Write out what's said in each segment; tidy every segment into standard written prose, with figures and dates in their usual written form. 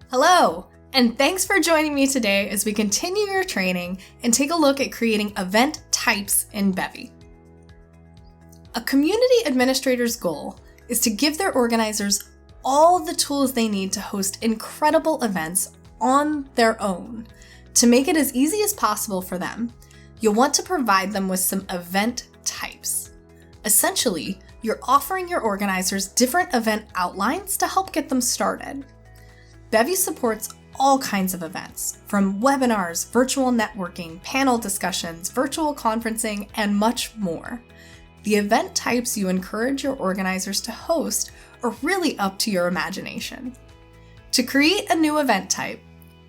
Hello, and thanks for joining me today as we continue your training and take a look at creating event types in Bevy. A community administrator's goal is to give their organizers all the tools they need to host incredible events on their own. To make it as easy as possible for them, you'll want to provide them with some event types. Essentially, you're offering your organizers different event outlines to help get them started. Bevy supports all kinds of events, from webinars, virtual networking, panel discussions, virtual conferencing, and much more. The event types you encourage your organizers to host are really up to your imagination. To create a new event type,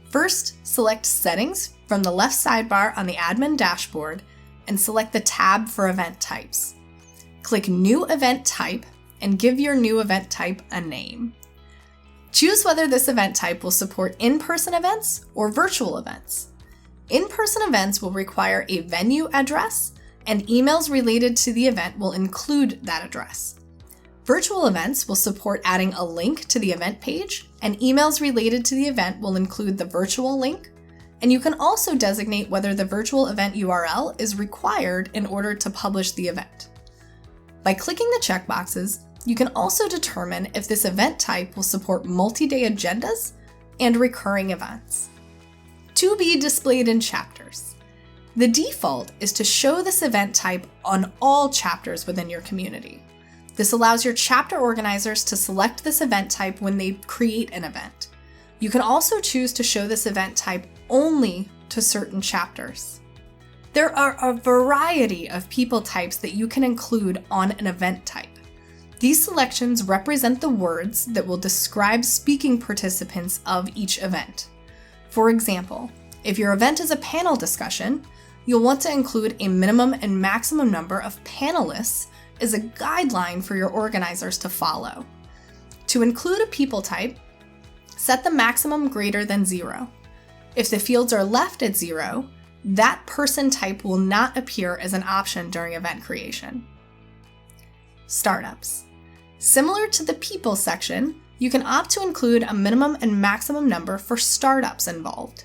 first select Settings from the left sidebar on the admin dashboard and select the tab for event types. Click New Event Type and give your new event type a name. Choose whether this event type will support in-person events or virtual events. In-person events will require a venue address, and emails related to the event will include that address. Virtual events will support adding a link to the event page, and emails related to the event will include the virtual link, and you can also designate whether the virtual event URL is required in order to publish the event. By clicking the checkboxes, you can also determine if this event type will support multi-day agendas and recurring events. To be displayed in chapters. The default is to show this event type on all chapters within your community. This allows your chapter organizers to select this event type when they create an event. You can also choose to show this event type only to certain chapters. There are a variety of people types that you can include on an event type. These selections represent the words that will describe speaking participants of each event. For example, if your event is a panel discussion, you'll want to include a minimum and maximum number of panelists as a guideline for your organizers to follow. To include a people type, set the maximum greater than 0. If the fields are left at 0, that person type will not appear as an option during event creation. Startups. Similar to the people section, you can opt to include a minimum and maximum number for startups involved.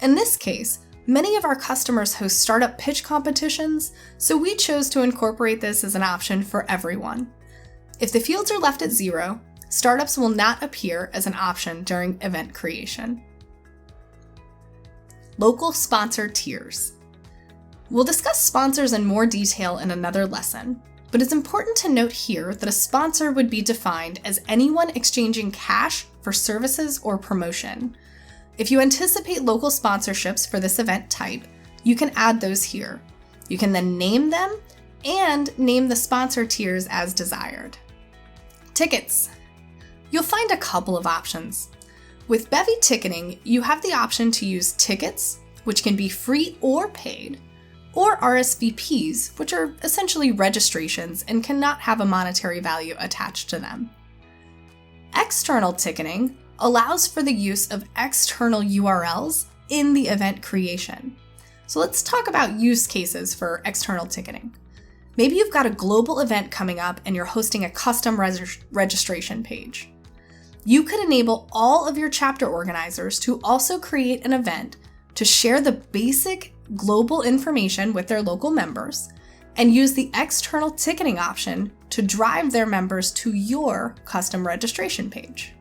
In this case, many of our customers host startup pitch competitions, so we chose to incorporate this as an option for everyone. If the fields are left at 0, startups will not appear as an option during event creation. Local sponsor tiers. We'll discuss sponsors in more detail in another lesson, but it's important to note here that a sponsor would be defined as anyone exchanging cash for services or promotion. If you anticipate local sponsorships for this event type, you can add those here. You can then name them and name the sponsor tiers as desired. Tickets. You'll find a couple of options. With Bevy ticketing, you have the option to use tickets, which can be free or paid, or RSVPs, which are essentially registrations and cannot have a monetary value attached to them. External ticketing allows for the use of external URLs in the event creation. So let's talk about use cases for external ticketing. Maybe you've got a global event coming up and you're hosting a custom registration page. You could enable all of your chapter organizers to also create an event to share the basic global information with their local members and use the external ticketing option to drive their members to your custom registration page.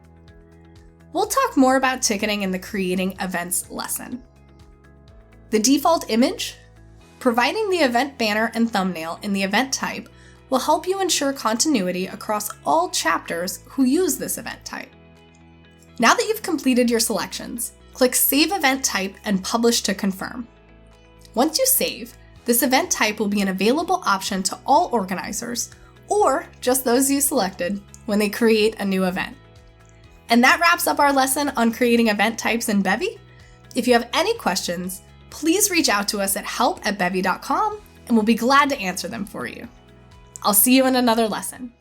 We'll talk more about ticketing in the Creating Events lesson. The default image, providing the event banner and thumbnail in the event type, will help you ensure continuity across all chapters who use this event type. Now that you've completed your selections, click Save Event Type and Publish to confirm. Once you save, this event type will be an available option to all organizers, or just those you selected, when they create a new event. And that wraps up our lesson on creating event types in Bevy. If you have any questions, please reach out to us at help@bevy.com and we'll be glad to answer them for you. I'll see you in another lesson.